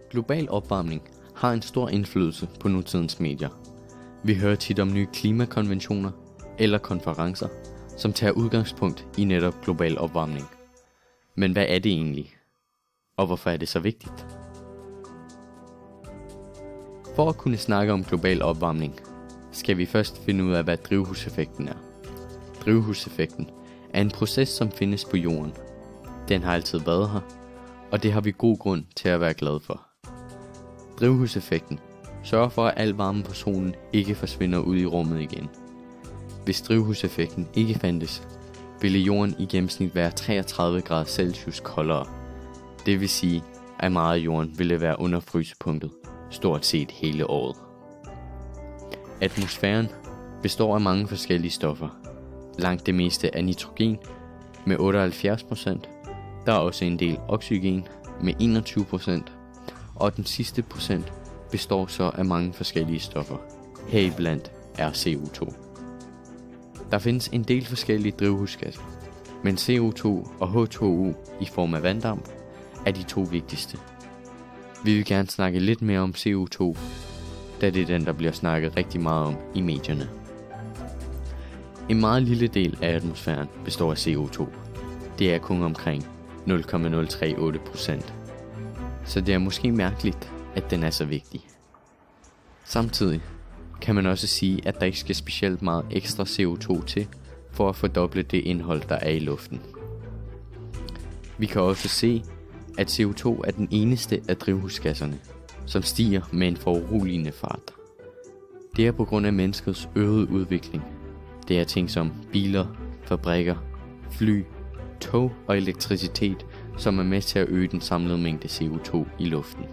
Global opvarmning har en stor indflydelse på nutidens medier. Vi hører tit om nye klimakonventioner eller konferencer, som tager udgangspunkt i netop global opvarmning. Men hvad er det egentlig? Og hvorfor er det så vigtigt? For at kunne snakke om global opvarmning, skal vi først finde ud af, hvad drivhuseffekten er. Drivhuseffekten er en proces, som findes på jorden. Den har altid været her, og det har vi god grund til at være glade for. Drivhuseffekten sørger for, at al varme på solen ikke forsvinder ud i rummet igen. Hvis drivhuseffekten ikke fandtes, ville jorden i gennemsnit være 33 grader Celsius koldere. Det vil sige, at meget af jorden ville være under frysepunktet stort set hele året. Atmosfæren består af mange forskellige stoffer. Langt det meste er nitrogen med 78%. Der er også en del oxygen med 21%. Og den sidste procent består så af mange forskellige stoffer. Heriblandt er CO2. Der findes en del forskellige drivhusgasser, men CO2 og H2O i form af vanddamp er de to vigtigste. Vi vil gerne snakke lidt mere om CO2, da det er den, der bliver snakket rigtig meget om i medierne. En meget lille del af atmosfæren består af CO2. Det er kun omkring 0,038%. Så det er måske mærkeligt, at den er så vigtig. Samtidig kan man også sige, at der ikke skal specielt meget ekstra CO2 til, for at fordoble det indhold, der er i luften. Vi kan også se, at CO2 er den eneste af drivhusgasserne, som stiger med en foruroligende fart. Det er på grund af menneskets øgede udvikling. Det er ting som biler, fabrikker, fly, tog og elektricitet, som er med til at øge den samlede mængde CO2 i luften.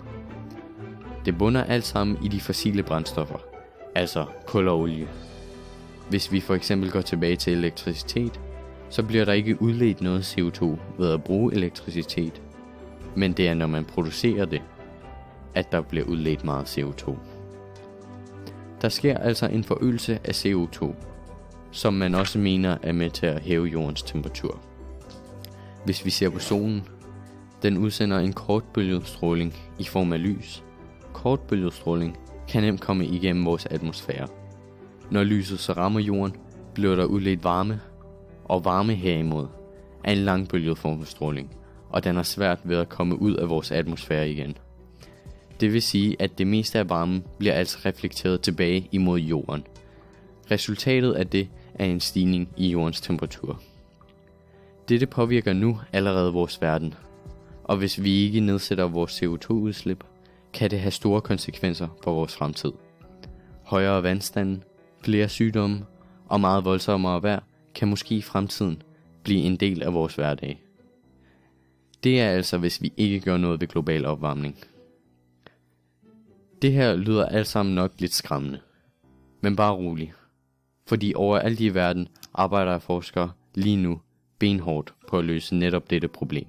Det bunder alt sammen i de fossile brændstoffer, altså kul og olie. Hvis vi for eksempel går tilbage til elektricitet, så bliver der ikke udledt noget CO2 ved at bruge elektricitet, men det er når man producerer det, at der bliver udledt meget CO2. Der sker altså en forøgelse af CO2, som man også mener er med til at hæve jordens temperatur. Hvis vi ser på solen, den udsender en kortbølgestråling i form af lys. Kortbølgestråling kan nemt komme igennem vores atmosfære. Når lyset så rammer jorden, bliver der udledt varme, og varme herimod er en langbølget form for stråling, og den er svært ved at komme ud af vores atmosfære igen. Det vil sige, at det meste af varmen bliver altså reflekteret tilbage imod jorden. Resultatet af det er en stigning i jordens temperatur. Dette påvirker nu allerede vores verden, og hvis vi ikke nedsætter vores CO2-udslip, kan det have store konsekvenser for vores fremtid. Højere vandstande, flere sygdomme og meget voldsommere vejr kan måske i fremtiden blive en del af vores hverdag. Det er altså, hvis vi ikke gør noget ved global opvarmning. Det her lyder alt sammen nok lidt skræmmende, men bare rolig, fordi overalt i verden arbejder forskere lige nu benhårdt på at løse netop dette problem.